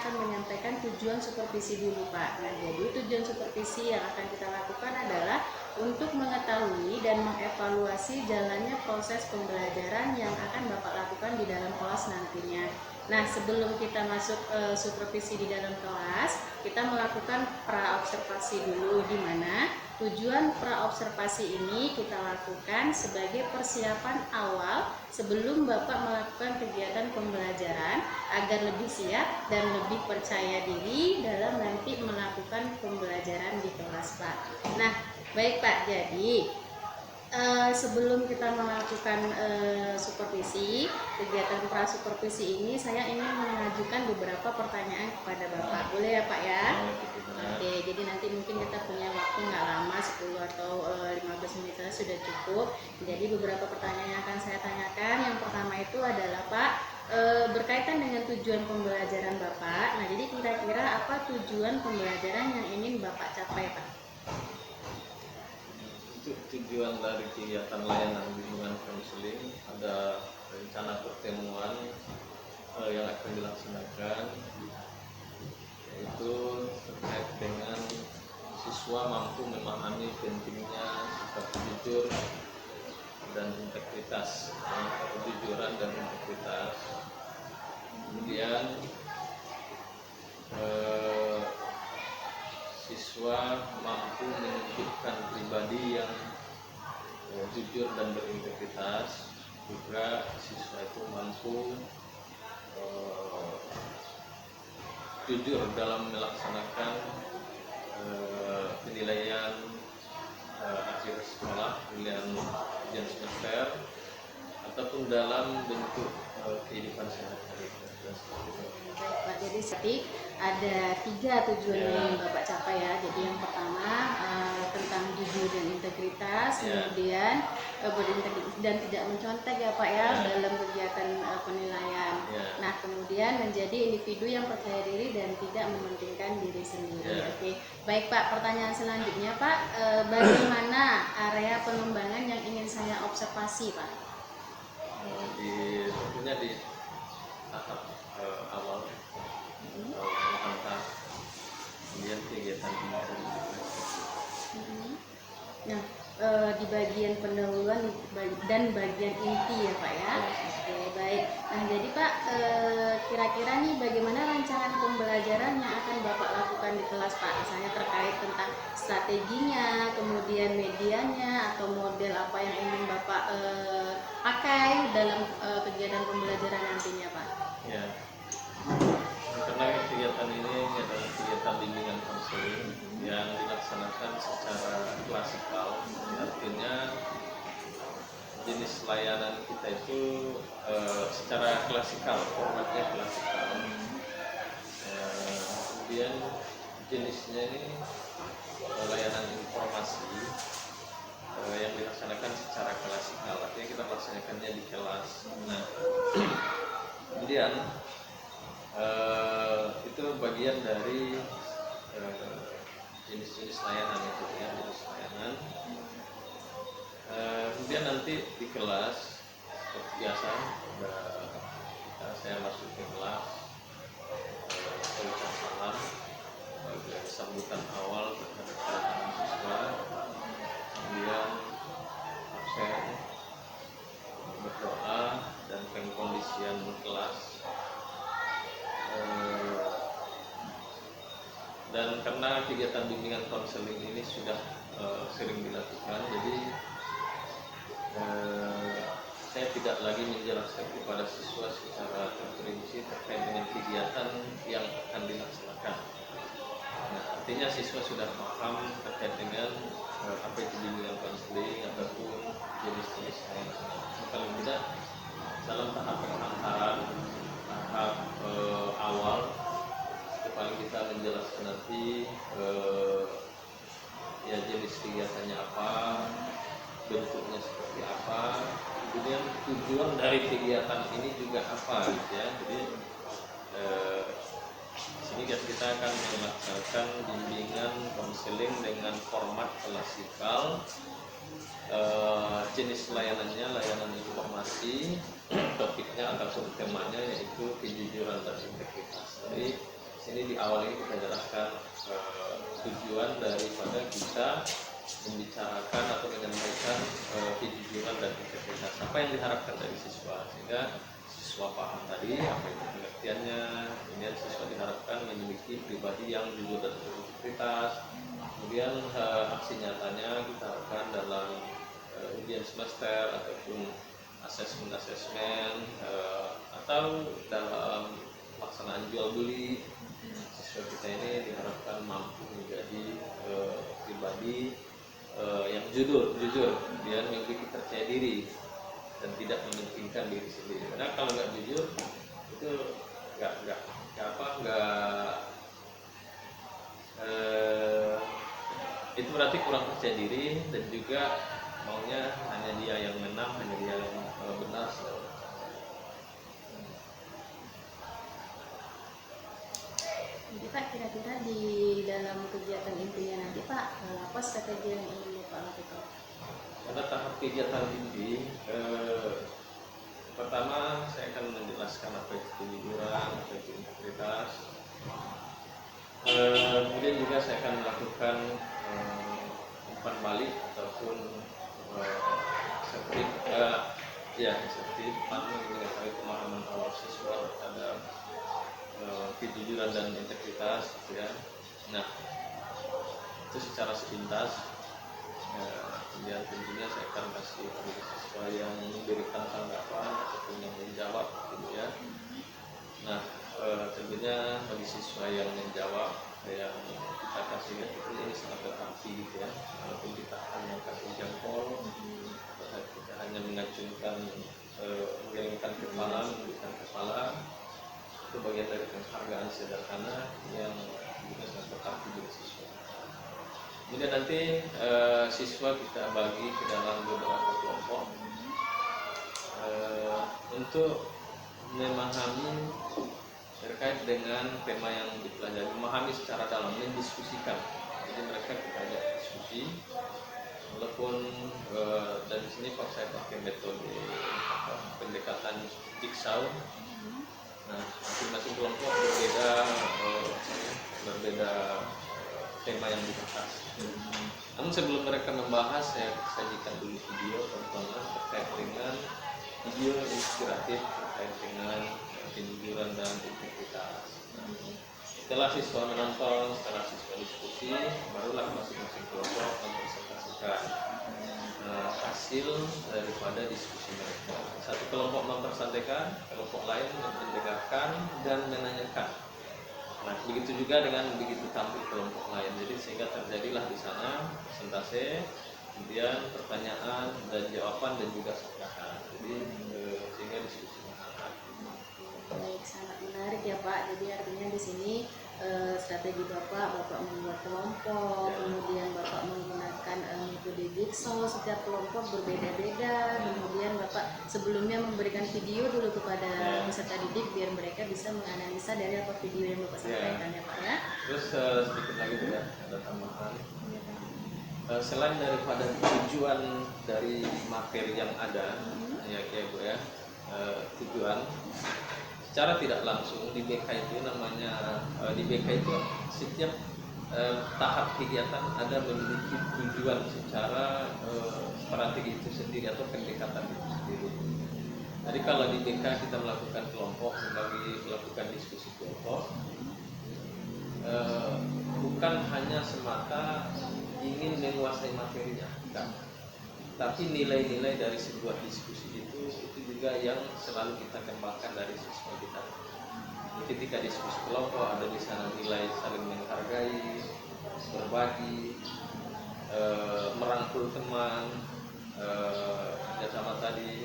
akan menyampaikan tujuan supervisi dulu Pak. Nah, jadi tujuan supervisi yang akan kita lakukan adalah untuk mengetahui dan mengevaluasi jalannya proses pembelajaran yang akan Bapak lakukan di dalam kelas nantinya. Nah, sebelum kita masuk supervisi di dalam kelas, kita melakukan pra-observasi dulu, di mana tujuan pra-observasi ini kita lakukan sebagai persiapan awal sebelum Bapak melakukan kegiatan pembelajaran agar lebih siap dan lebih percaya diri dalam nanti melakukan pembelajaran di kelas Pak. Nah, baik Pak, jadi sebelum kita melakukan supervisi, kegiatan pra-supervisi ini saya ingin mengajukan beberapa pertanyaan kepada Bapak. Boleh ya Pak ya? Oke, jadi nanti mungkin kita punya waktu nggak lama, 10 atau 15 menit saja sudah cukup. Jadi beberapa pertanyaan yang akan saya tanyakan. Yang pertama itu adalah Pak, berkaitan dengan tujuan pembelajaran Bapak. Nah, jadi kira-kira apa tujuan pembelajaran yang ingin Bapak capai Pak? Tujuan dari kegiatan layanan bimbingan konseling ada rencana pertemuan yang akan dilaksanakan, yaitu terkait dengan siswa mampu memahami pentingnya sikap jujur dan integritas, kejujuran dan integritas. Kemudian siswa mampu menunjukkan pribadi yang jujur dan berintegritas. Juga siswa itu mampu jujur dalam melaksanakan penilaian akhir sekolah, penilaian ujian semester, ataupun dalam bentuk kehidupan sehari-hari. Pak, jadi ada 3 tujuan yang ingin Bapak capai ya. Jadi yang pertama tentang jujur dan integritas, kemudian berintegritas dan tidak mencontek ya Pak ya dalam kegiatan penilaian. Nah, kemudian menjadi individu yang percaya diri dan tidak mementingkan diri sendiri. Oke, baik Pak. Pertanyaan selanjutnya Pak, bagaimana area pengembangan yang ingin saya observasi Pak? Tentunya di tahap awal tentang kemudian kegiatan Nah, di bagian pendahuluan dan bagian inti ya Pak ya. Oke, baik. Nah, jadi Pak, kira-kira nih bagaimana rancangan pembelajaran yang akan Bapak lakukan di kelas Pak? Misalnya terkait tentang strateginya, kemudian medianya, atau model apa yang ingin Bapak pakai dalam kegiatan pembelajaran nantinya Pak? Ya, karena kegiatan ini adalah kegiatan bimbingan konseling yang dilaksanakan secara klasikal. Artinya jenis layanan kita itu secara klasikal, formatnya klasikal. Kemudian jenisnya ini layanan informasi yang dilaksanakan secara klasikal. Artinya kita melaksanakannya di kelas. Nah, kemudian itu bagian dari jenis-jenis layanan itu ya, jenis layanan. Kemudian nanti di kelas seperti biasa saya masuk ke kelas, ucap salam sebagai sambutan awal terhadap kedatangan siswa, kemudian absen, berdoa dan pengkondisian kelas. Dan karena kegiatan bimbingan konseling ini sudah sering dilakukan, jadi saya tidak lagi menjelaskan kepada siswa secara terperinci terkait dengan kegiatan yang akan dilaksanakan. Nah, artinya siswa sudah paham terkait dengan apa itu bimbingan konseling ataupun jenis-jenis lain. Paling tidak dalam tahap pengantaran, tahap awal, paling kita menjelaskan nanti ya jenis kegiatannya apa, bentuknya seperti apa, kemudian tujuan dari kegiatan ini juga apa gitu ya. Jadi sini kita akan melaksanakan bimbingan konseling dengan format klasikal. Jenis layanannya layanan informasi, topiknya ataupun temanya yaitu kejujuran dan integritas. Jadi sini di awal ini kita jelaskan tujuan daripada kita membicarakan atau menyampaikan kejujuran dan integritas, apa yang diharapkan dari siswa, sehingga siswa paham tadi apa itu pengertiannya. Kemudian siswa diharapkan memiliki pribadi yang jujur dan berintegritas. Kemudian aksi nyatanya kita harapkan dalam ujian semester ataupun asesmen atau dalam pelaksanaan jual beli, siswa kita ini diharapkan mampu menjadi pribadi yang jujur, dia memiliki percaya diri dan tidak mementingkan diri sendiri. Karena kalau nggak jujur itu nggak itu berarti kurang percaya diri, dan juga maunya hanya dia yang menang, hanya dia yang benar. Jadi Pak, kira-kira di dalam kegiatan intinya nanti Pak, apa strategi yang ingin Bapak lakukan? Pada tahap kegiatan inti, pertama saya akan menjelaskan apa itu kejujuran, apa itu integritas. Kemudian juga saya akan melakukan umpan balik ataupun seperti mengetahui pemahaman awal siswa terhadap kejujuran dan integritas, gitu ya. Nah, itu secara sepintas. Kemudian tentunya saya akan kasih kepada siswa yang memberikan tanggapan ataupun yang menjawab, gitu ya. Nah, tentunya bagi siswa yang menjawab, yang kita kasih ini sangat berarti, gitu ya. Walaupun kita hanya kasih jempol, kita hanya mengacungkan, mengelengkan kepala, memberikan kepala, itu bagian dari penghargaan sederhana yang juga sangat berarti bagi siswa. Kemudian nanti siswa kita bagi ke dalam beberapa kelompok untuk memahami terkait dengan tema yang dipelajari, memahami secara dalam, mendiskusikan. Jadi mereka kita ajak diskusi, walaupun dari sini Pak saya pakai metode pendekatan jigsaw. Nah, masing-masing kelompok berbeda tema yang dibahas. Namun sebelum mereka membahas, saya sajikan dulu video tontonan terkait dengan video inspiratif terkait dengan kejujuran dan integritas. Setelah siswa menonton, setelah siswa diskusi, barulah masing-masing kelompok mempresentasikan hasil daripada diskusi mereka. Satu kelompok mempresentasikan, kelompok lain mendengarkan dan menanyakan. Nah, begitu juga dengan begitu tampil kelompok lain. Jadi sehingga terjadilah di sana presentasi, kemudian pertanyaan dan jawaban dan juga sanggahan. Jadi sehingga diskusi hangat. Baik, sangat menarik ya Pak. Jadi artinya di sini strategi Bapak membuat kelompok, kemudian Bapak menggunakan metode jigsaw, setiap kelompok berbeda-beda, kemudian Bapak sebelumnya memberikan video dulu kepada peserta didik biar mereka bisa menganalisa dari apa video yang Bapak sampaikan ya Pak ya. Terus sedikit lagi ya, ada tambahan. Selain daripada tujuan dari materi yang ada, ya Bu ya, tujuan secara tidak langsung di BK itu namanya, di BK itu setiap tahap kegiatan ada memiliki tujuan secara strategi itu sendiri atau pendekatan itu sendiri. Jadi kalau di BK kita melakukan kelompok, melakukan diskusi kelompok, bukan hanya semata ingin menguasai materinya, bukan. Tapi nilai-nilai dari sebuah diskusi itu juga yang selalu kita kembangkan dari siswa kita. Ketika diskusi kelompok ada di sana nilai saling menghargai, berbagi, merangkul teman, kerjasama tadi,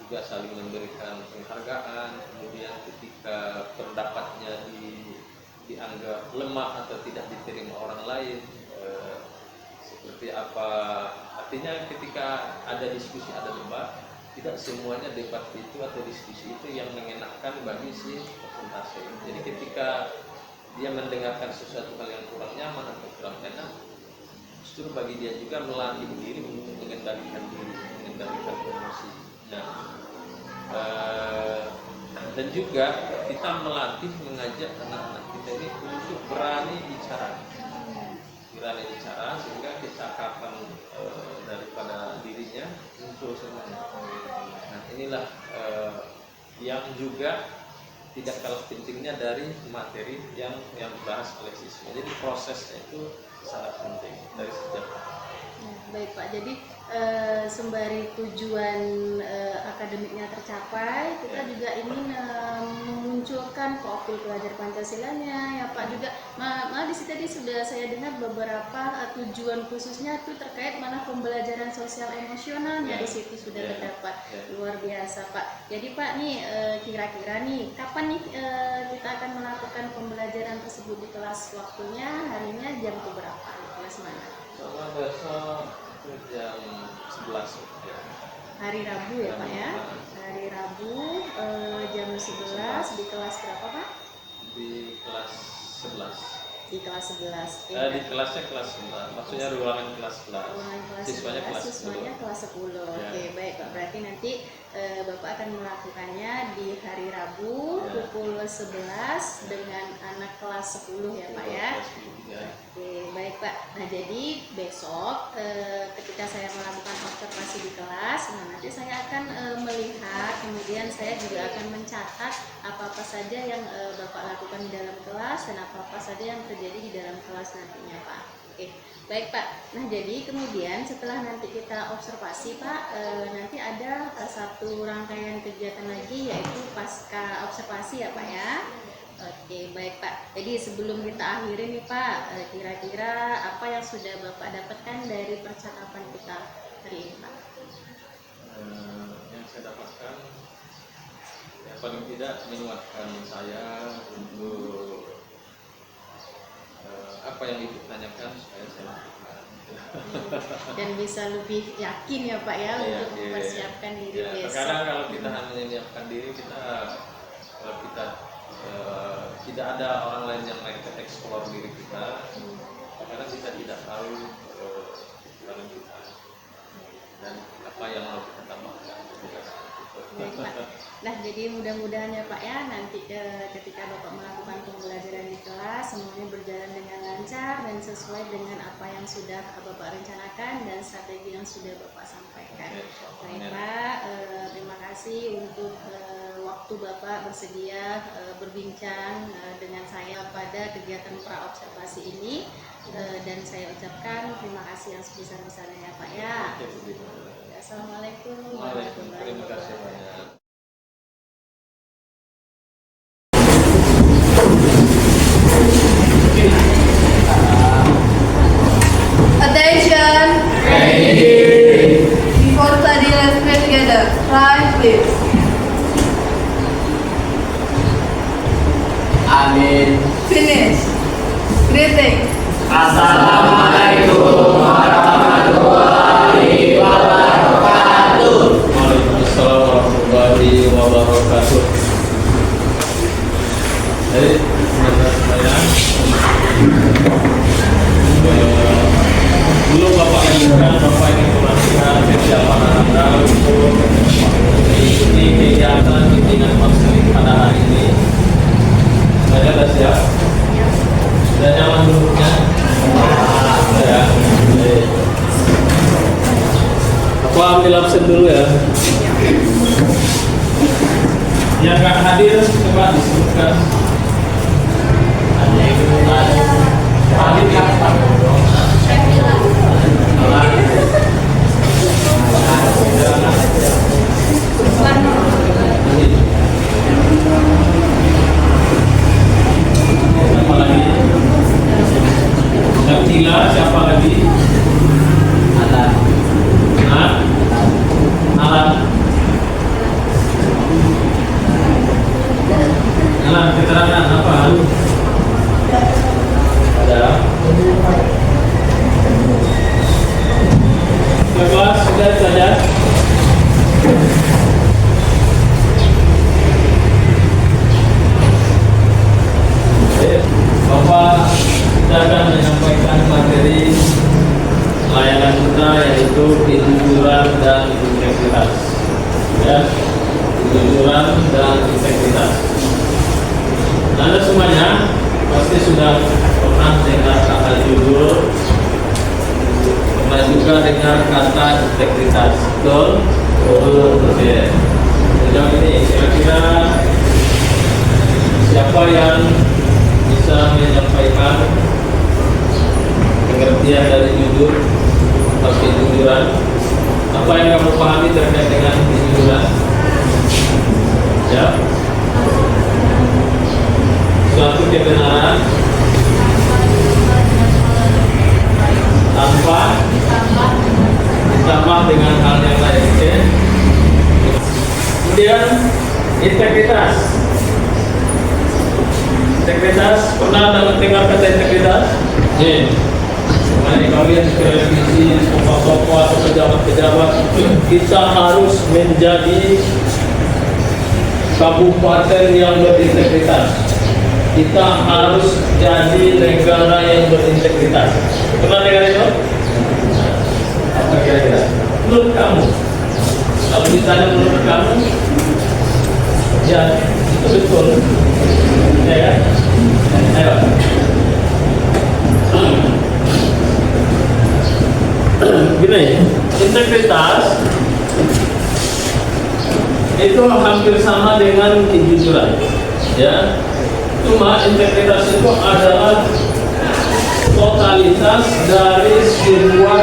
juga saling memberikan penghargaan. Kemudian ketika pendapatnya dianggap lemah atau tidak diterima orang lain, seperti apa, artinya ketika ada diskusi, ada debat, tidak semuanya debat itu atau diskusi itu yang mengenakan bagi si presentasi. Jadi ketika dia mendengarkan sesuatu hal yang kurang nyaman atau kurang enak, justru bagi dia juga melatih diri untuk mengendalikan diri, mengendalikan emosi. Nah, dan juga kita melatih, mengajak anak-anak kita penting untuk berani bicara sehingga kecakapan daripada dirinya muncul semuanya. Nah inilah yang juga tidak kalah pentingnya dari materi yang dibahas oleh siswa. Jadi prosesnya itu sangat penting dari sejak. Baik Pak, jadi sembari tujuan akademiknya tercapai, kita juga ingin memunculkan profil pelajar Pancasilanya ya Pak. Juga malah di situ tadi sudah saya dengar beberapa tujuan khususnya itu terkait malah pembelajaran sosial emosionalnya di situ sudah terdapat. Luar biasa Pak. Jadi Pak nih kira-kira nih kapan nih kita akan melakukan pembelajaran tersebut di kelas, waktunya harinya jam berapa, di kelas mana? Sama besok jam 11 ya. Hari Rabu ya Pak ya? Hari Rabu jam 11 di kelas berapa Pak? Di kelas 11. Di kelas 11. Di kelasnya kelas 11, maksudnya ruangan kelas 11. Ruangan kelas Siswanya 11, kelas 10. siswanya kelas 10. Oke, baik Pak. Berarti nanti Bapak akan melakukannya di hari Rabu pukul 11 dengan anak kelas 10 ya Pak ya? Oke, baik Pak. Nah, jadi besok ketika saya melakukan observasi di kelas, nanti saya akan melihat, kemudian saya juga akan mencatat apa-apa saja yang Bapak lakukan di dalam kelas dan apa-apa saja yang terjadi di dalam kelas nantinya Pak. Oke, baik Pak. Nah, jadi kemudian setelah nanti kita observasi Pak, nanti ada satu rangkaian kegiatan lagi yaitu pasca observasi ya Pak ya. Oke, baik Pak. Jadi sebelum kita akhiri nih Pak, kira-kira apa yang sudah Bapak dapatkan dari percakapan kita hari ini Pak? Yang saya dapatkan, ya paling tidak menguatkan saya untuk apa yang Ibu tanyakan supaya saya lakukan. Dan bisa lebih yakin ya Pak ya untuk mempersiapkan diri besok. Sekarang kalau kita hanya menyiapkan diri, kalau kita tidak ada orang lain yang explore diri kita, karena kita tidak tahu dalam kita dan apa yang mau kita tambahkan. Baik, Pak. Nah, jadi mudah-mudahan ya Pak ya, nanti ketika Bapak melakukan pembelajaran di kelas semuanya berjalan dengan lancar dan sesuai dengan apa yang sudah Bapak rencanakan dan strategi yang sudah Bapak sampaikan. Baik Pak, terima kasih untuk waktu Bapak bersedia berbincang dengan saya pada kegiatan pra-observasi ini, dan saya ucapkan terima kasih yang sebesar-besarnya ya Pak ya. Assalamualaikum warahmatullahi Terima kasih banyak. Attention! Before study, let's pray together. Rise, please. Amin. Finish. Greetings. Assalamualaikum warahmatullahi wabarakatuh. Waalaikumsalam warahmatullahi wabarakatuh. Jadi menurut saya dulu Bapak lanjutkan, Bapak ingin memastikan kesiapan Anda untuk mengikuti kegiatan bimbingan konseling pada hari ini. Saya sudah siap. Sudah nyaman duduknya? Ya. Aku ambil absen dulu ya. Yang nggak hadir coba disebutkan. Hadir yang siapa lagi? Tila, siapa lagi? Alan. Hah? Alan. Alan, keterangan apa? Ada. Kelas sudah saja. Bapak kita akan menyampaikan materi layanan kita yaitu kejujuran dan integritas. Ya, kejujuran dan integritas. Anda semuanya pasti sudah pernah dengar kata jujur, pernah juga dengar kata integritas, betul? Oke. Sejauh ini kira-kira siapa yang bisa menyampaikan pengertian dari jujur atau kejujuran? Apa yang kamu pahami terkait dengan kejujuran? Ya, suatu kebenaran tanpa ditambah dengan hal yang lain. Oke. Kemudian integritas. Integritas, pernah dengar kata integritas? Nih, mari kalian televisi, tokoh-tokoh atau pejabat-pejabat, kita harus menjadi kabupaten yang berintegritas. Kita harus jadi negara yang berintegritas. Pernah dengar itu? Apa kira-kira? Menurut kamu? Kalau ditanya menurut kamu, ya itu betul. Ya kan? Ayo. Gini, integritas itu hampir sama dengan kejujuran, ya. Cuma integritas itu adalah totalitas dari sebuah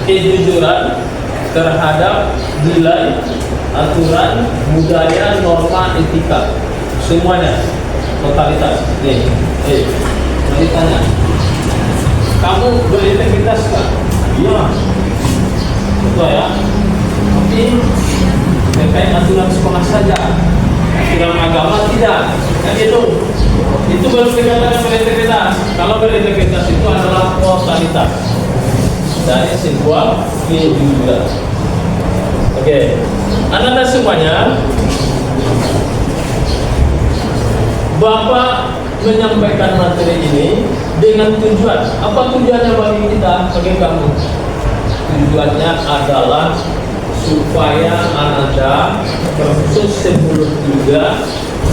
kejujuran terhadap nilai, aturan, budaya, norma, etika, semuanya totalitas. Nih, mau ditanya, kamu berintegritas nggak? Iya, betul ya. Tapi terkait aturan sekolah saja, aturan agama tidak. Kan itu baru dikatakan berintegritas. Kalau berintegritas itu adalah totalitas dari sebuah kejujuran. Oke, anak-anak semuanya, Bapak menyampaikan materi ini dengan tujuan. Apa tujuannya bagi kita, bagi kamu? Tujuannya adalah supaya Anda terkhusus sebelum juga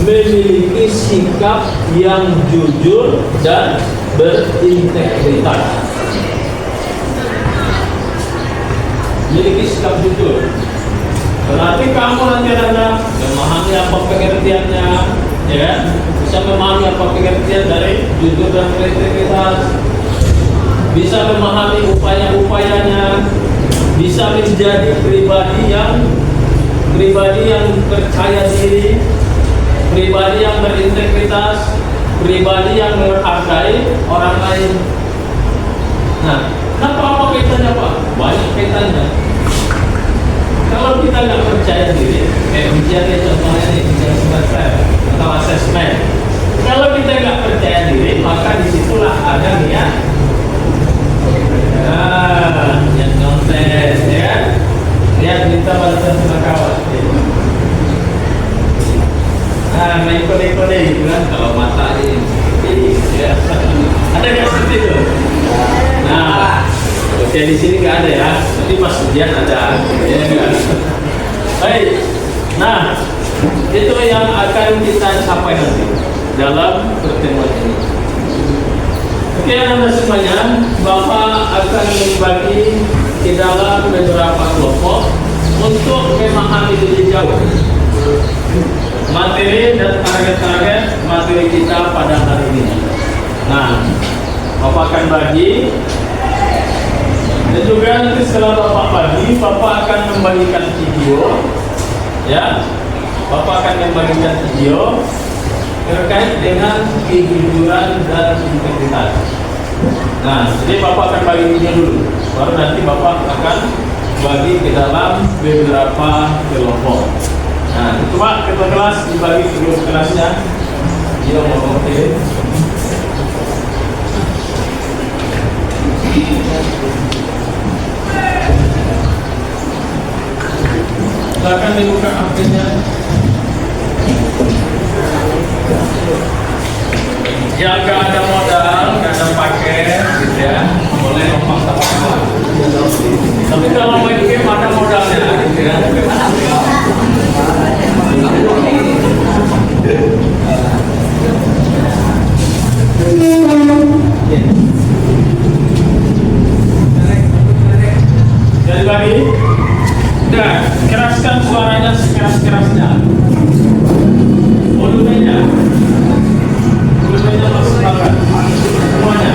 memiliki sikap yang jujur dan berintegritas. Memiliki sikap jujur. Berarti kamu nanti Anda memahami apa pengertiannya, ya, bisa memahami apa pengertian dari jujur dan berintegritas, bisa memahami upaya-upayanya, bisa menjadi pribadi yang percaya diri, pribadi yang berintegritas, pribadi yang menghargai orang lain. Nah, apa kaitannya Pak? Banyak kaitannya. Kalau kita nggak percaya diri, ujian contohnya nih, ujian semester atau asesmen. Kalau kita nggak percaya diri, maka disitulah ada niat. Niat kontes, ya. Niat minta balasan sama kawan. Main kode-kode gitu kan, kalau mata ini, ya. Ada nggak seperti itu? Nah, oke, di sini nggak ada ya, tapi pas ujian ada. Ya, kan? Baik, nah itu yang akan kita capai nanti dalam pertemuan ini. Oke, anak-anak semuanya, Bapak akan membagi ke dalam beberapa kelompok untuk memahami lebih jauh materi dan target-target materi kita pada hari ini. Nah, Bapak akan bagi, dan juga nanti setelah Bapak bagi, Bapak akan membagikan video, ya. Bapak akan membagikan video terkait dengan kejujuran dan integritas. Nah, jadi Bapak akan bagi video dulu, baru nanti Bapak akan bagi ke dalam beberapa kelompok. Nah, cuma ketua kelas dibagi ke grup kelasnya. Dia mau oke. Silakan dibuka HP-nya. Yang nggak ada modal, nggak ada paket, gitu ya, boleh ngomong sama kawan. Tapi kalau main game ada modalnya, gitu ya. Dari lagi. Udah, keraskan suaranya sekeras-kerasnya. Volumenya. Volumenya maksimalkan. Semuanya.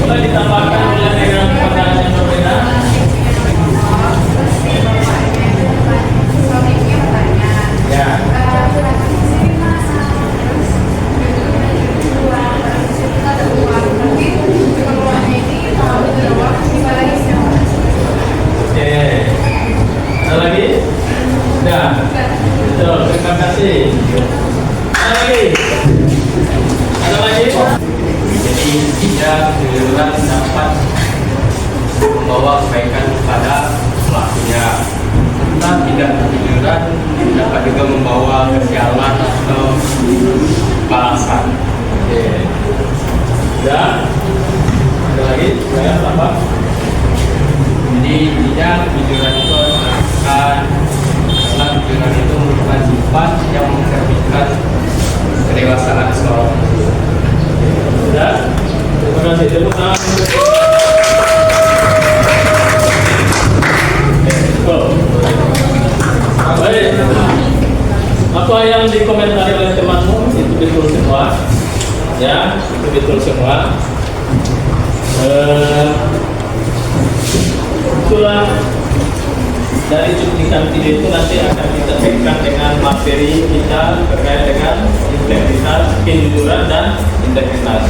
Boleh ditambahkan dengan pertanyaan disampaikan kepada pelakunya. Kita tidak ketiduran dapat juga membawa kesialan atau balasan. Oke. Ya. Ada lagi? Ya, apa? Jadi intinya ketiduran itu harus dilakukan karena ketiduran itu merupakan sifat yang mencerminkan kedewasaan seorang. Ya. Terima kasih. Tepuk tangan. Baik. Apa yang dikomentari oleh temanmu itu betul semua, ya, itu betul semua. Itulah dari cuplikan video itu nanti akan kita kaitkan dengan materi kita terkait dengan integritas, kejujuran dan integritas.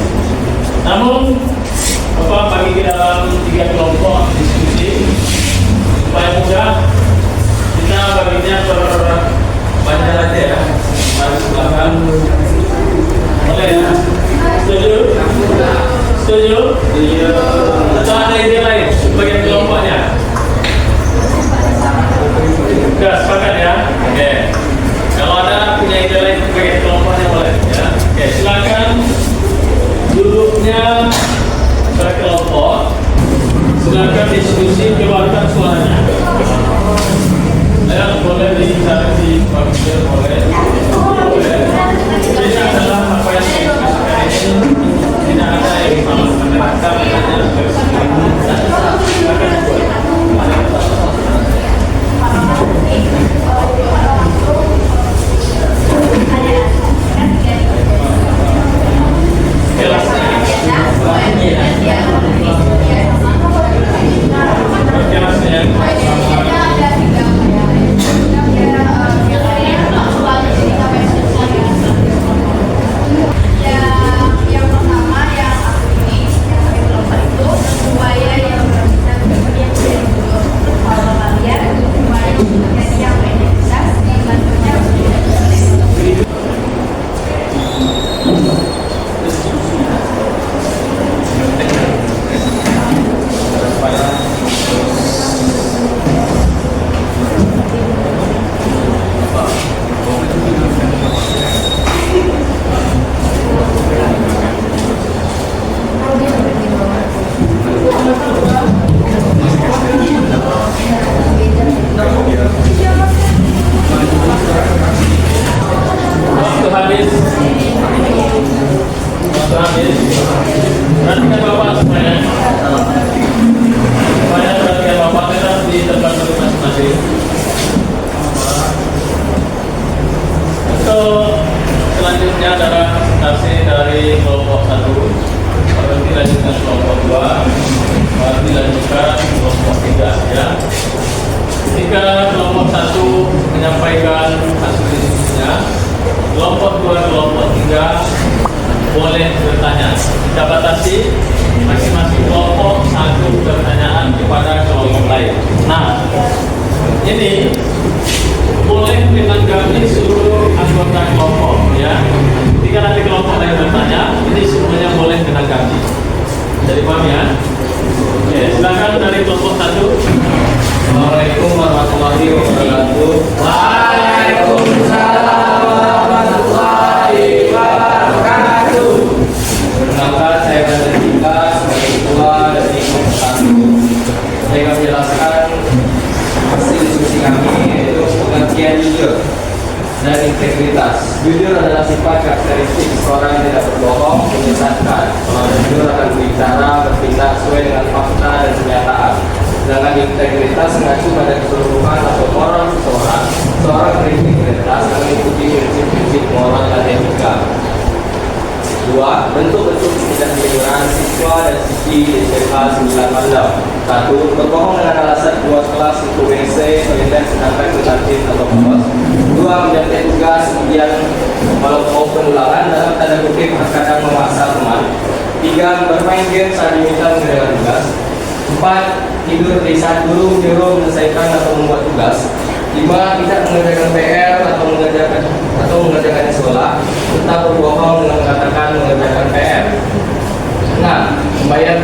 Namun, Bapak bagi ke dalam 3 kelompok diskusi supaya mudah. Kita baginya per banyak aja ya. Mari silakan. Boleh ya? Setuju? Setuju? Iya. Atau ada ide lain bagian kelompoknya? Sudah sepakat ya? Oke. Kalau ada punya ide lain bagian kelompoknya boleh ya. Oke, silakan duduknya per kelompok. Silakan diskusi, keluarkan suaranya. Ya, boleh dicari di komputer, boleh. Ini adalah apa yang didiskusikan ini. Tidak ada yang salah. Kita hanya silakan dibuat. Selanjutnya adalah presentasi dari kelompok 1, baru dilanjutkan kelompok 2, baru dilanjutkan kelompok 3 ya. Ketika kelompok 1 menyampaikan hasil diskusinya, kelompok 2, kelompok 3 boleh bertanya. Kita batasi masing-masing kelompok 1 pertanyaan kepada kelompok lain. Nah, ini boleh menanggapi seluruh anggota kelompok ya. Jika nanti kelompok lain bertanya, ini semuanya boleh menanggapi. Jadi paham ya? Oke, silakan dari kelompok 1. Assalamualaikum warahmatullahi wabarakatuh. Waalaikumsalam warahmatullahi wabarakatuh. Perkenalkan, saya Brandon Dika sebagai ketua dari kelompok 1. Saya akan menjelaskan hasil diskusi kami, yaitu pengertian jujur dan integritas. Jujur adalah sifat karakteristik seorang yang tidak berbohong, menyesatkan. Kalau jujur akan berbicara, bertindak sesuai dengan fakta dan kenyataan. Sedangkan integritas mengacu pada keseluruhan atau moral seseorang. Seorang berintegritas akan mengikuti prinsip-prinsip moral dan etika. 2. Bentuk-bentuk ketidakjujuran siswa dan siswi di SMA 9 Mandau. 1. Berbohong dengan alasan keluar kelas untuk WC, toilet, sedangkan ke kantin atau kos. 2. Menjadi tugas kemudian kalau mau penulangan dalam tanda kutip terkadang memaksa teman. 3. Bermain game saat diminta mengerjakan tugas. 4. Tidur di saat guru menyuruh menyelesaikan atau membuat tugas. 5. Tidak mengerjakan PR atau mengerjakan di sekolah. Tetap berbohong dengan mengatakan mengerjakan PR. 6. Membayar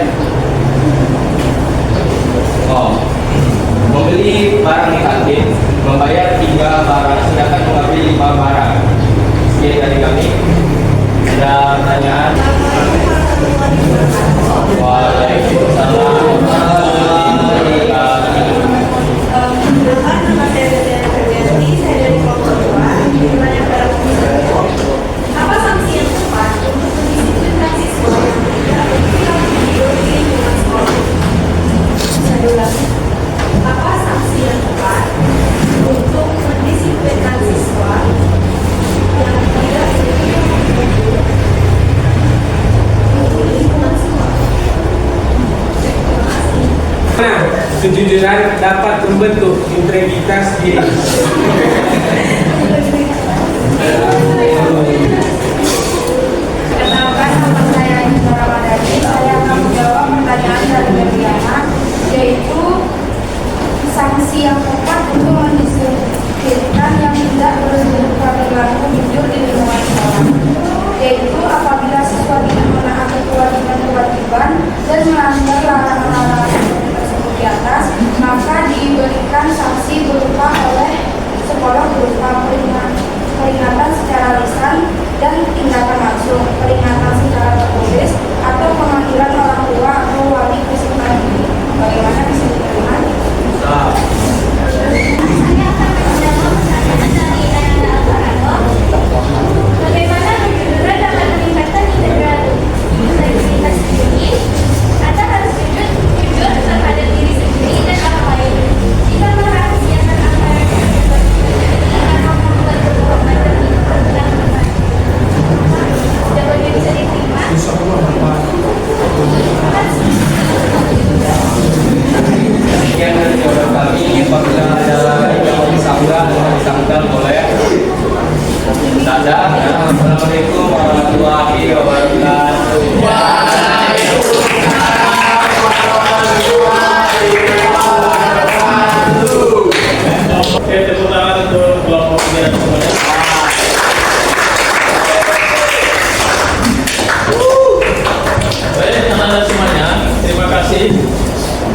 bagaimana kejujuran dapat membentuk integritas diri? Kenalkan, nama saya Anissa Ramadhani. Saya akan menjawab pertanyaan dari Mediana, yaitu sanksi yang tepat untuk mendisiplinkan yang tidak berperilaku jujur di lingkungan sekolah, yaitu apabila siswa tidak menaati kewajiban dan melanggar larangan-larangan tersebut di atas, maka diberikan sanksi berupa oleh sekolah berupa peringatan secara lisan dan tindakan langsung, peringatan secara tertulis, atau pemanggilan orang tua atau wali peserta didik. Bagaimana bisa diterima? Saya akan menjawab pertanyaan dari Ayanda Alvarado. Bagaimana kejujuran dapat meningkatkan integritas diri? Anda harus jujur terhadap diri sendiri dan orang lain. Jika merahasiakan apa yang Anda akan membuat kebohongan demi kepentingan orang lain. Jawabannya bisa diterima. Sekian dari jawaban kami. Apabila ada yang disanggah dan disangkal boleh. Dadah. Assalamualaikum warahmatullahi wabarakatuh. Oke, tepuk tangan untuk kelompok pembelajaran semuanya. Baik, anak-anak semuanya, terima kasih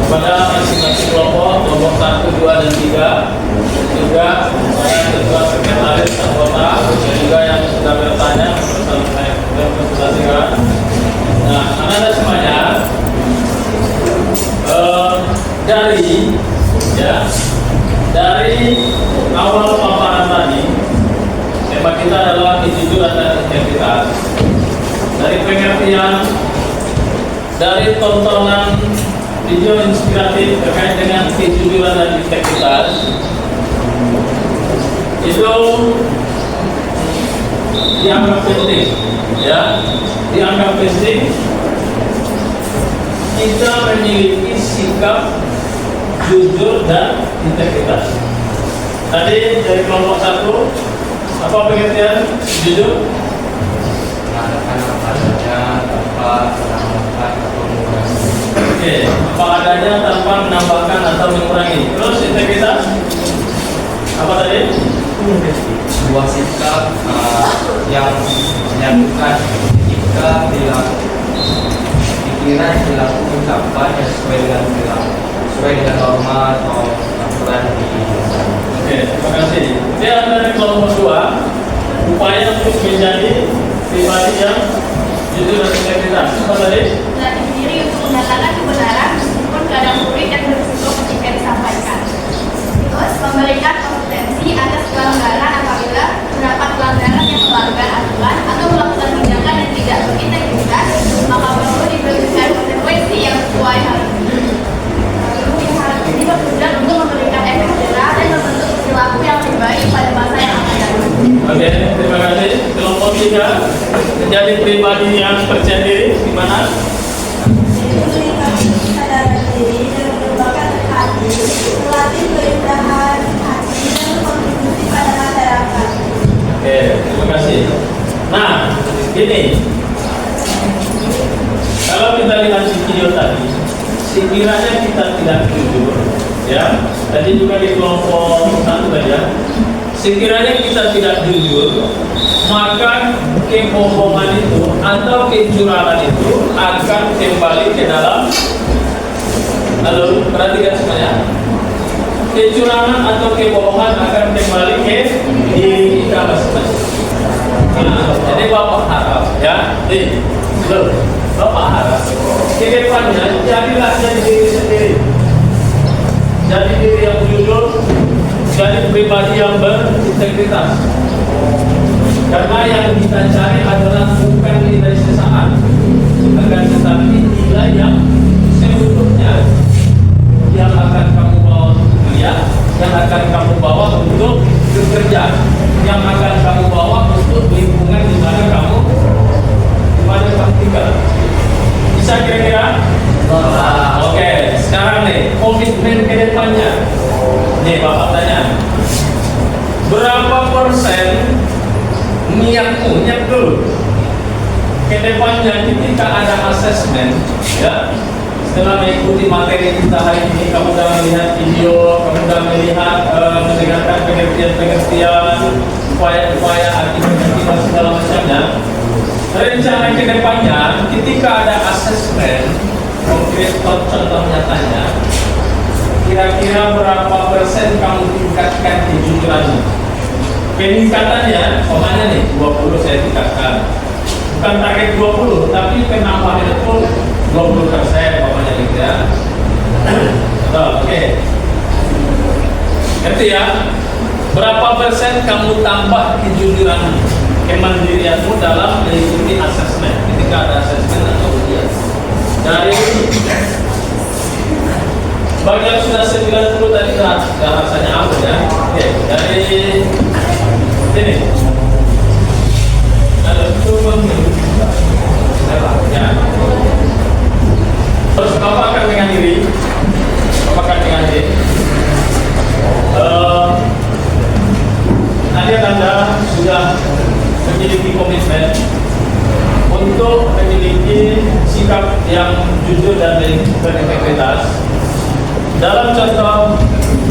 kepada masing-masing kelompok 1, 2, dan 3, juga kepada ketua sekretaris anggota dan juga yang sudah bertanya bersama saya presentasikan. Nah, anak-anak semuanya, dari awal paparan tadi, tema kita adalah kejujuran dan integritas. Dari pengertian, dari tontonan video inspiratif terkait dengan kejujuran dan integritas, itu dianggap penting, ya, dianggap penting kita memiliki sikap jujur dan integritas. Tadi dari kelompok 1, apa pengertian jujur? Mengadakan apa adanya tanpa menambahkan atau mengurangi. Oke, apa adanya tanpa menambahkan atau mengurangi. Terus integritas? Apa tadi? Sebuah sikap yang menyatukan jika pikiran perilaku ucapan yang sesuai dengan perilaku, sesuai dengan norma atau aturan di. Oke, terima kasih. Kemudian dari kelompok 2, upaya untuk menjadi pribadi yang jujur dan integritas. Apa tadi? Melatih diri untuk menyatakan kebenaran meskipun kadang sulit dan berisiko ketika disampaikan. Terus, memberikan kompetensi atas pelanggaran apabila terdapat pelanggaran yang melanggar aturan atau melakukan tindakan yang tidak berintegritas, maka perlu diberikan konsekuensi yang sesuai hal ini. Lalu, hal ini bertujuan untuk memberikan efek jerah dan membentuk perilaku yang lebih baik pada masa yang akan datang. Oke, terima kasih. Kelompok 3, menjadi pribadi yang percaya diri, gimana? Meningkatkan kesadaran diri dan merupakan hati, melatih keindahan hati dan berkontribusi pada masyarakat. Oke, terima kasih. Nah, gini, kalau kita lihat di video tadi, sekiranya kita tidak jujur, ya, tadi juga di kelompok 1 saja, sekiranya kita tidak jujur, maka kebohongan itu atau kecurangan itu akan kembali ke dalam. Lalu perhatikan semuanya, kecurangan atau kebohongan akan kembali ke diri kita masing-masing. Nah, jadi Bapak harap, ya, Bapak harap ke depannya jadilah jadi diri sendiri, jadi diri yang jujur, jadi pribadi yang berintegritas. Karena yang kita cari adalah bukan nilai sesaat, akan tetapi nilai yang seutuhnya yang akan kamu bawa untuk kuliah, yang akan kamu bawa untuk bekerja, yang akan kamu bawa untuk lingkungan di mana kamu tinggal. Bisa kira-kira? Oke, sekarang nih komitmen ke depannya. Nih Bapak tanya, berapa persen niatmu, niat dulu ke depannya ketika ada asesmen, ya, setelah mengikuti materi kita hari ini, kamu sudah melihat video, kamu sudah melihat mendengarkan pengertian, upaya-upaya arti-arti dan segala macamnya. Rencana ke depannya, ketika ada asesmen konkret contoh nyatanya, kira-kira berapa persen kamu tingkatkan kejujuranmu? Peningkatannya, umpamanya nih 20 saya tingkatkan. Bukan target 20, tapi penambahan itu 20% umpamanya gitu ya. Oke. Ngerti ya? Berapa persen kamu tambah kejujuranmu, kemandirianmu dalam mengikuti asesmen ketika ada asesmen atau ujian? Dari bagian sudah 90 tadi sudah rasanya aman ya. Oke, dari sini. Lalu turun ya. Terus Bapak akan mengakhiri. Nanti Anda sudah memiliki komitmen untuk memiliki sikap yang jujur dan berintegritas. Dalam contoh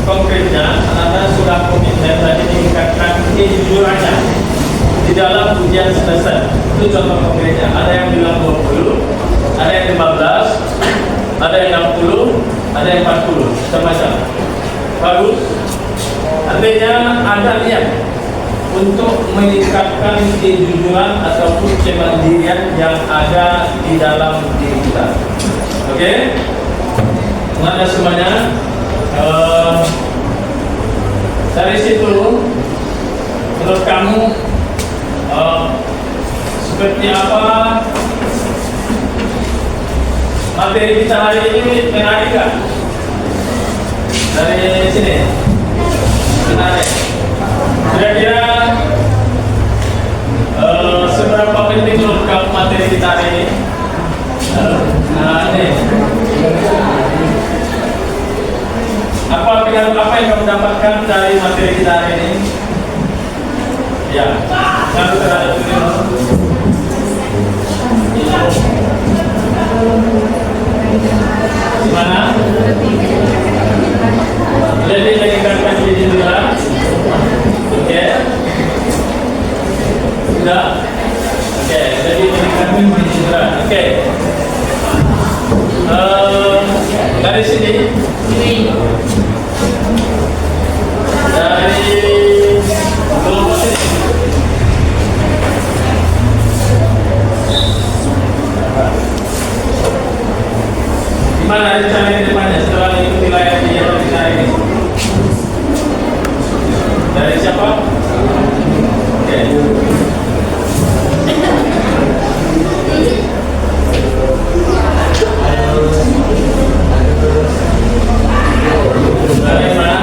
konkretnya, Anda sudah komitmen tadi meningkatkan kejujurannya di dalam ujian semester. Itu contoh konkretnya. Ada yang bilang 20, ada yang 15, ada yang 60, ada yang 40, macam-macam. Bagus. Artinya ada niat untuk meningkatkan kejujuran ataupun kemandirian yang ada di dalam diri kita. Oke? Mana semuanya? Dari situ, menurut kamu seperti apa materi kita hari ini? Menarik nggak? Dari sini menarik. Kira-kira seberapa penting menurut kamu materi kita hari ini? Nah, ini apa yang kamu dapatkan dari materi kita hari ini? Ya, lalu terhadap ini. Gimana? Jadi meningkatkan kejujuran. Oke. Sudah? Oke, jadi meningkatkan kejujuran. Oke. Dari sini. Dari kelompok ini. Gimana rencana ke depannya setelah mengikuti layanan kita ini? Dari siapa? Oke. Dari mana?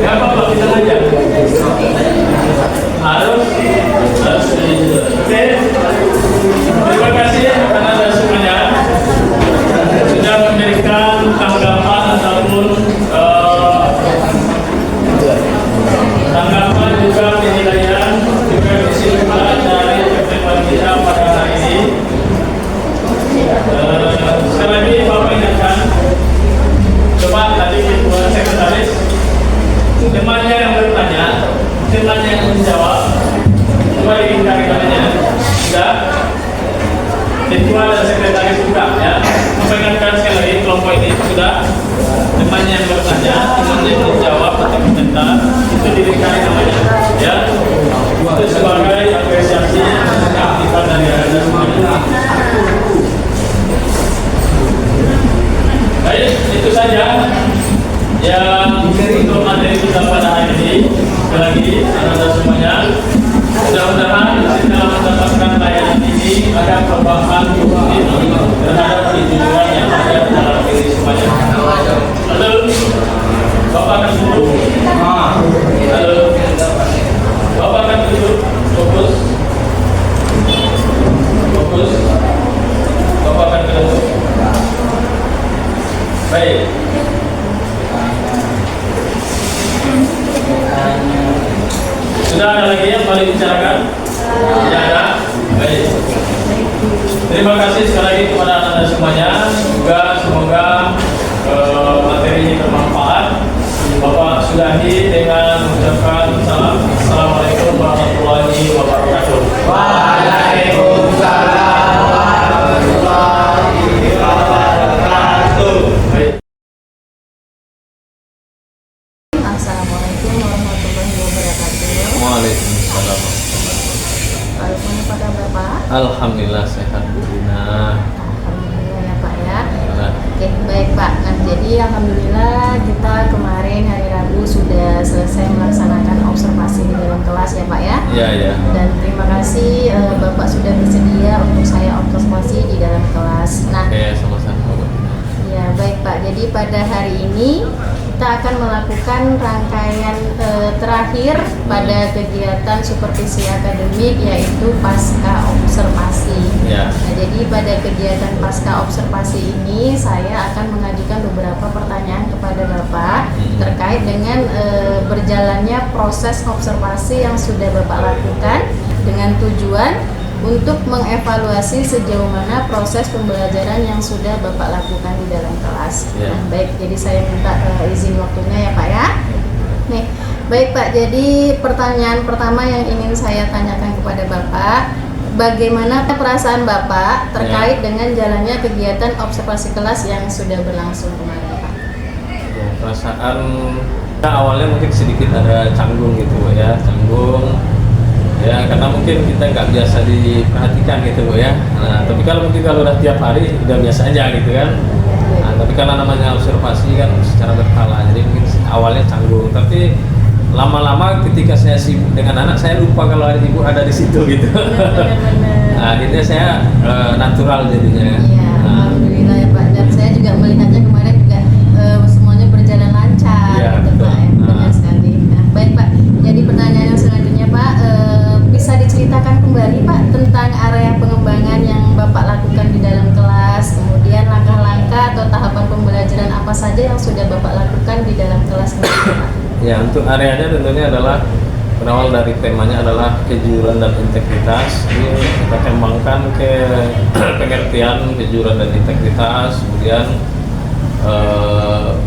Gak apa-apa, kita aja. Harus oke. Terima kasih karena Anda semuanya sudah memberikan tanggapan ataupun tanggapan juga penilaian juga kesimpulan dari pertemuan kita pada hari ini. Sekali lagi Bapak ingatkan, coba tadi Ketua Sekretaris, temannya yang bertanya, temannya yang menjawab, coba diingkari namanya, sudah. Ketua dan Sekretaris juga ya. Saya ingatkan sekali lagi kelompok ini sudah temannya yang bertanya, temannya yang menjawab atau komentar itu dilingkari namanya ya. Itu sebagai apresiasi keaktifan dari Anda semuanya. Baik, itu saja yang untuk materi kita pada hari ini. Sekali lagi Anda semuanya, mudah-mudahan setelah mendapatkan layanan ini ada perubahan terhadap kejujuran yang ada dalam diri semuanya. Lalu Bapak akan duduk. Lalu Bapak akan duduk. Fokus. Fokus. Bapak akan duduk. Baik. Sudah ada lagi yang mau dibicarakan? Tidak ada? Baik. Terima kasih sekali lagi kepada anda semuanya. Juga semoga materi ini bermanfaat. Bapak sudahi dengan mengucapkan salam. Assalamualaikum warahmatullahi wabarakatuh. Waalaikumsalam warahmatullahi wabarakatuh. Baik. Assalamualaikum warahmatullahi wabarakatuh. Waalaikumsalam. Waalaikumsalam pada Bapak. Alhamdulillah sehat Bu Dina. Alhamdulillah ya Pak ya. Nah, Oke, baik Pak. Nah, jadi alhamdulillah kita kemarin hari Rabu sudah selesai melaksanakan observasi di dalam kelas ya Pak ya. ya ya. Dan terima kasih Bapak sudah bersedia untuk saya observasi di dalam kelas. Nah, Oke, sama-sama Bu Dina. ya baik Pak. Jadi pada hari ini kita akan melakukan rangkaian terakhir pada kegiatan supervisi akademik yaitu pasca observasi. Ya. Nah, jadi pada kegiatan pasca observasi ini saya akan mengajukan beberapa pertanyaan kepada Bapak terkait dengan berjalannya proses observasi yang sudah Bapak lakukan dengan tujuan untuk mengevaluasi sejauh mana proses pembelajaran yang sudah Bapak lakukan di dalam kelas. Ya. Nah, baik, jadi saya minta izin waktunya ya Pak ya. Nih, baik Pak, jadi pertanyaan pertama yang ingin saya tanyakan kepada Bapak, bagaimana perasaan Bapak terkait dengan jalannya kegiatan observasi kelas yang sudah berlangsung kemarin Pak? Ya, perasaan awalnya mungkin sedikit ada canggung gitu Bu ya, canggung. Ya, karena mungkin kita nggak biasa diperhatikan gitu Bu ya. Nah, tapi kalau udah tiap hari udah biasa aja gitu kan. Nah, tapi karena namanya observasi kan secara berkala, jadi mungkin awalnya canggung. Tapi lama-lama ketika saya sibuk dengan anak, saya lupa kalau ada ibu ada di situ gitu. Nah, akhirnya saya natural jadinya. Iya, Nah, alhamdulillah ya Pak. Dan saya juga melihatnya kemarin juga semuanya berjalan lancar Iya, gitu betul. Pak. Ya. Benar Nah. sekali. Nah, baik Pak. Jadi pertanyaan yang selanjutnya Pak, bisa diceritakan kembali Pak tentang area pengembangan yang Bapak lakukan di dalam kelas, kemudian langkah-langkah atau tahapan pembelajaran apa saja yang sudah Bapak lakukan di dalam kelas kemarin Pak? Ya, untuk areanya tentunya adalah berawal dari temanya adalah kejujuran dan integritas. Ini kita kembangkan ke pengertian kejujuran dan integritas, kemudian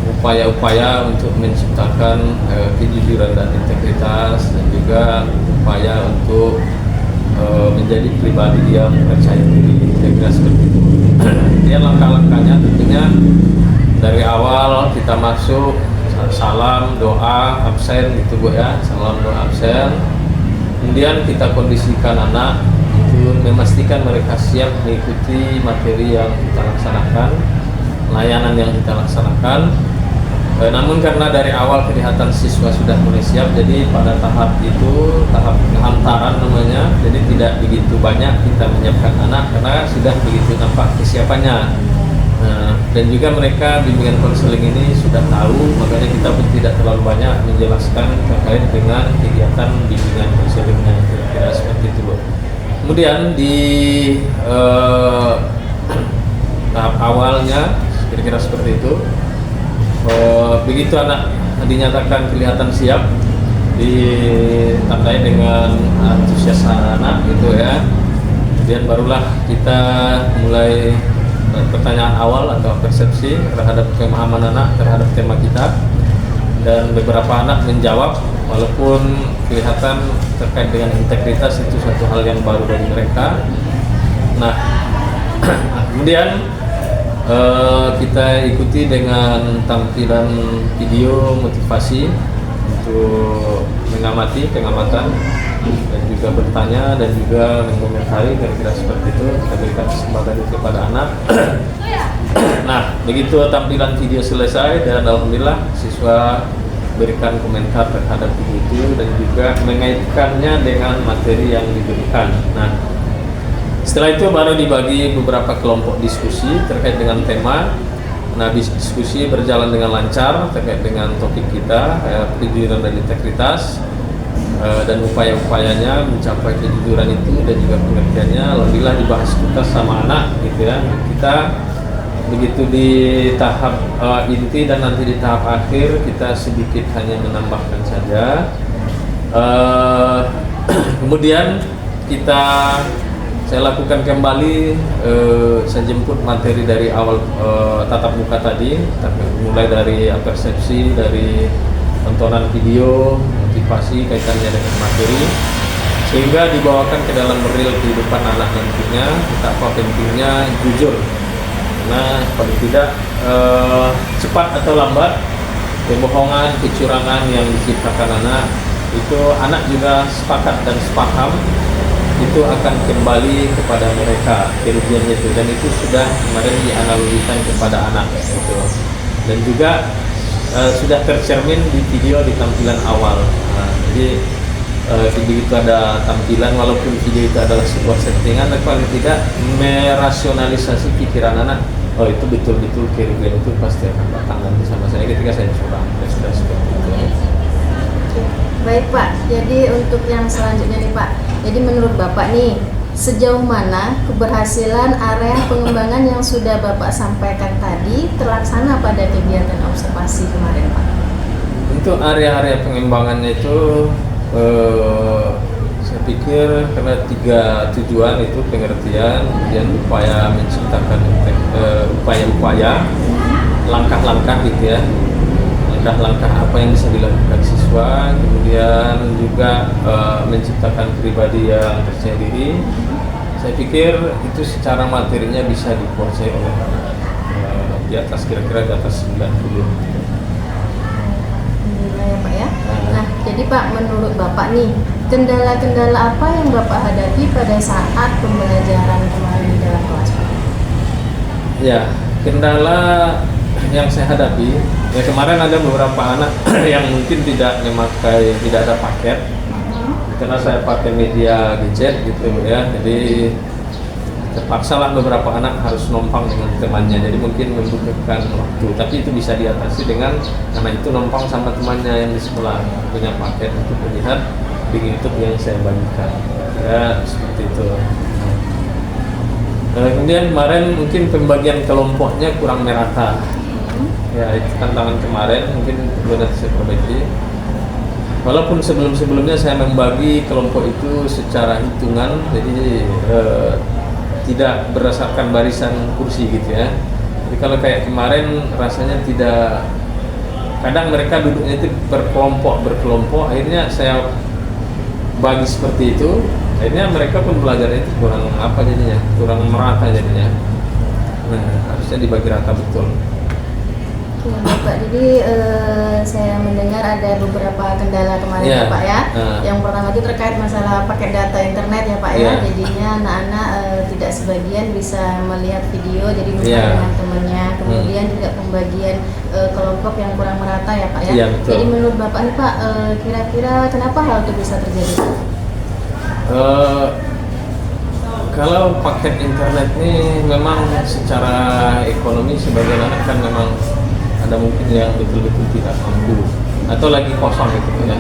upaya-upaya untuk menciptakan kejujuran dan integritas, dan juga upaya untuk menjadi pribadi yang percaya diri, kira-kira seperti itu. Dia langkah-langkahnya tentunya dari awal kita masuk salam, doa, absen gitu Bu ya, salam, doa, absen. Kemudian kita kondisikan anak untuk memastikan mereka siap mengikuti materi yang kita laksanakan, layanan yang kita laksanakan. Namun karena dari awal kelihatan siswa sudah mulai siap, jadi pada tahap itu, tahap hantaran namanya, jadi tidak begitu banyak kita menyiapkan anak karena sudah begitu nampak kesiapannya. Dan juga mereka bimbingan konseling ini sudah tahu, makanya kita pun tidak terlalu banyak menjelaskan terkait dengan kegiatan bimbingan konselingnya, kira-kira seperti itu loh. Kemudian di tahap awalnya kira-kira seperti itu. Begitu anak dinyatakan kelihatan siap, ditandai dengan antusias anak gitu ya. Kemudian barulah kita mulai pertanyaan awal atau persepsi terhadap pemahaman anak terhadap tema kita, dan beberapa anak menjawab walaupun kelihatan terkait dengan integritas itu suatu hal yang baru bagi mereka. Nah, kemudian kita ikuti dengan tampilan video motivasi untuk mengamati pengamatan dan juga bertanya dan juga mengomentari, kira-kira seperti itu. Kita berikan kesempatan itu kepada anak. Nah, begitu tampilan video selesai dan alhamdulillah siswa berikan komentar terhadap video itu dan juga mengaitkannya dengan materi yang diberikan. Nah, setelah itu baru dibagi beberapa kelompok diskusi terkait dengan tema. Nah, diskusi berjalan dengan lancar terkait dengan topik kita, kejujuran dan integritas, dan upaya-upayanya mencapai kejujuran itu dan juga pengertiannya. Alhamdulillah dibahas tuntas sama anak gitu ya. Kita begitu di tahap inti dan nanti di tahap akhir kita sedikit hanya menambahkan saja. Kemudian saya lakukan kembali, saya jemput materi dari awal tatap muka tadi, mulai dari persepsi, dari tontonan video, motivasi kaitannya dengan materi, sehingga dibawakan ke dalam real kehidupan anak nantinya. Betapa pentingnya jujur, karena paling tidak cepat atau lambat kebohongan, kecurangan yang diciptakan anak itu anak juga sepakat dan sepaham itu akan kembali kepada mereka kerugiannya itu, dan itu sudah kemarin dianalogikan kepada anak gitu. Dan juga sudah tercermin di video di tampilan awal. Jadi begitu ada tampilan, walaupun video itu adalah sebuah settingan, tapi paling tidak merasionalisasi pikiran anak, oh itu betul-betul kerugian itu pasti akan datang nanti sama saya ketika saya curang. Sudah seperti itu. Baik Pak, jadi untuk yang selanjutnya nih Pak, jadi menurut Bapak nih, sejauh mana keberhasilan area pengembangan yang sudah Bapak sampaikan tadi terlaksana pada kegiatan observasi kemarin Pak? Untuk area-area pengembangannya itu saya pikir karena 3 tujuan itu pengertian, kemudian upaya menciptakan upaya-upaya, langkah-langkah gitu ya, langkah-langkah apa yang bisa dilakukan siswa, kemudian juga menciptakan pribadi yang percaya diri. Saya pikir itu secara materinya bisa dikuasai oleh di atas, kira-kira di atas 90. Alhamdulillah ya Pak ya. Nah, jadi Pak, menurut Bapak nih, kendala-kendala apa yang Bapak hadapi pada saat pembelajaran kemarin di dalam kelas Pak? Ya, kendala yang saya hadapi, ya kemarin ada beberapa anak yang mungkin tidak ada paket, karena saya pakai media gadget gitu ya, jadi terpaksa lah beberapa anak harus numpang dengan temannya, jadi mungkin membutuhkan waktu, tapi itu bisa diatasi dengan karena itu numpang sama temannya yang di sekolah punya paket untuk melihat di YouTube yang saya bagikan, ya seperti itu. Kemudian kemarin mungkin pembagian kelompoknya kurang merata. Ya, itu tantangan kemarin, mungkin perlu nanti saya perbaiki. Walaupun sebelum-sebelumnya saya membagi kelompok itu secara hitungan, jadi tidak berdasarkan barisan kursi gitu ya. Jadi kalau kayak kemarin rasanya tidak, kadang mereka duduknya itu berkelompok, akhirnya saya bagi seperti itu, akhirnya mereka pun belajarnya itu kurang merata jadinya. Nah, harusnya dibagi rata betul. Ya, Bapak, jadi saya mendengar ada beberapa kendala kemarin ya Pak ya. Yang pertama itu terkait masalah pakai data internet ya Pak ya. Jadinya anak-anak tidak sebagian bisa melihat video, jadi lupa dengan temannya. Kemudian juga pembagian kelompok yang kurang merata ya Pak ya. Jadi menurut Bapak nih Pak, kira-kira kenapa hal itu bisa terjadi? Kalau paket internet ini memang secara ekonomi sebagian anak kan memang ada mungkin yang betul-betul tidak mampu atau lagi kosong gitu ya.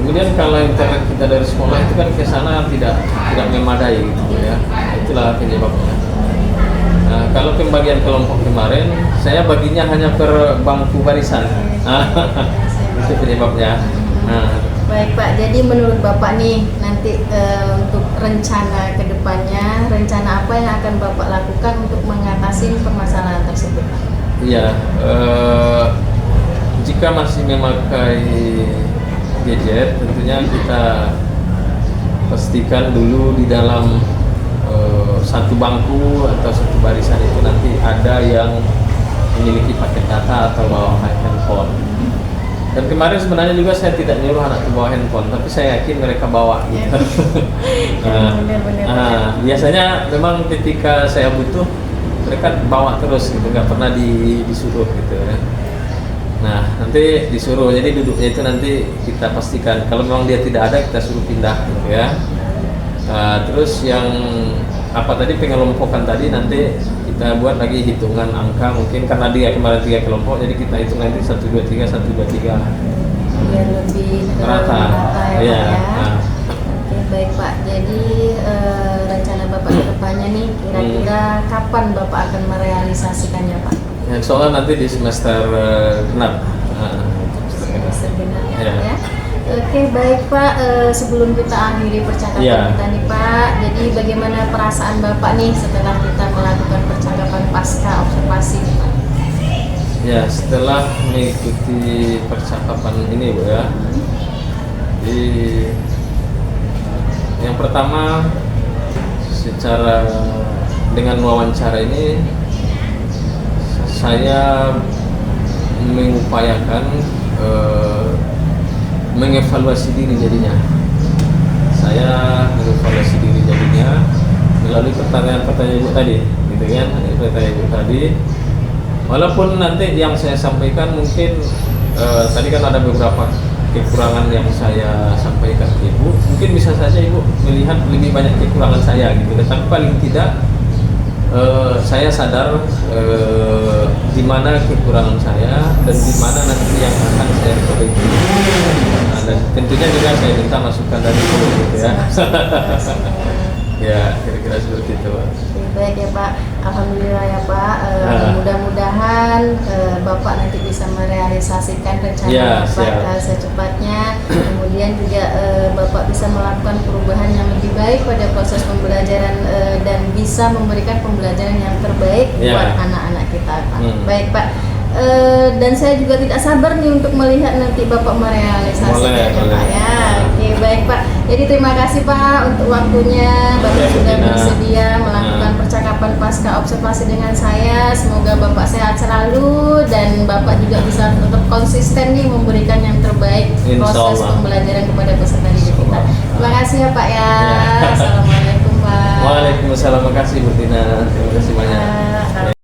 Kemudian kalau internet kita dari sekolah itu kan ke sana tidak memadai gitu ya. Itulah penyebabnya. Nah, kalau pembagian kelompok kemarin saya baginya hanya per bangku barisan. Itu penyebabnya. Baik Pak, jadi menurut Bapak nih nanti untuk rencana kedepannya, rencana apa yang akan Bapak lakukan untuk mengatasi permasalahan tersebut Pak? Iya, jika masih memakai gadget, tentunya kita pastikan dulu di dalam satu bangku atau satu barisan itu nanti ada yang memiliki paket data atau bawa handphone. Dan kemarin sebenarnya juga saya tidak nyuruh anak itu bawa handphone, tapi saya yakin mereka bawa. Gitu. Biasanya memang ketika saya butuh mereka bawa terus gitu, nggak pernah disuruh gitu ya. Nah, nanti disuruh, jadi duduknya itu nanti kita pastikan kalau memang dia tidak ada kita suruh pindah gitu ya. Terus yang apa tadi pengelompokan tadi nanti kita buat lagi hitungan angka, mungkin karena dia kemarin 3 kelompok, jadi kita hitung nanti 1 2 3 1 2 3 biar lebih merata ya. Oke, Baik Pak, jadi rencana Bapak Bapak ke depannya nih, kira-kira kapan Bapak akan merealisasikannya Pak? Ya, soalnya nanti di semester 6. Semester genap ya, Ya. Pak, ya. Oke, baik Pak, sebelum kita akhiri percakapan Ya. kita nih Pak, jadi bagaimana perasaan Bapak nih setelah kita melakukan percakapan pasca observasi nih Pak? Ya, setelah mengikuti percakapan ini Bu ya, yang pertama secara dengan wawancara ini saya mengupayakan mengevaluasi diri jadinya. Saya mengevaluasi diri jadinya melalui pertanyaan-pertanyaan Ibu tadi, gitu kan? Pertanyaan Ibu tadi. Walaupun nanti yang saya sampaikan mungkin tadi kan ada beberapa kekurangan yang saya sampaikan ke Ibu, mungkin bisa saja Ibu melihat lebih banyak kekurangan saya gitu, tapi paling tidak saya sadar di mana kekurangan saya dan di mana nanti yang akan saya perbaiki. Nah, dan tentunya juga saya minta masukan dari Ibu gitu ya. Ya, kira-kira seperti itu. Oke, baik ya Pak, Alhamdulillah ya Pak. Mudah-mudahan Bapak nanti bisa merealisasikan rencana Ya, Bapak siap. secepatnya. Kemudian juga Bapak bisa melakukan perubahan yang lebih baik pada proses pembelajaran dan bisa memberikan pembelajaran yang terbaik Ya. buat anak-anak kita Pak. Baik Pak. Dan saya juga tidak sabar nih untuk melihat nanti Bapak merealisasikannya Boleh, Pak boleh. ya. Oke, baik Pak. Jadi terima kasih Pak untuk waktunya. Bapak Oke, sudah Tina. bersedia melakukan percakapan pasca observasi dengan saya. Semoga Bapak sehat selalu dan Bapak juga bisa tetap konsisten nih memberikan yang terbaik Insya proses Allah. pembelajaran kepada peserta didik kita. Terima kasih ya Pak ya. Ya. Assalamualaikum Pak. Waalaikumsalam, makasih Bu Tina. Terima kasih banyak. Pak.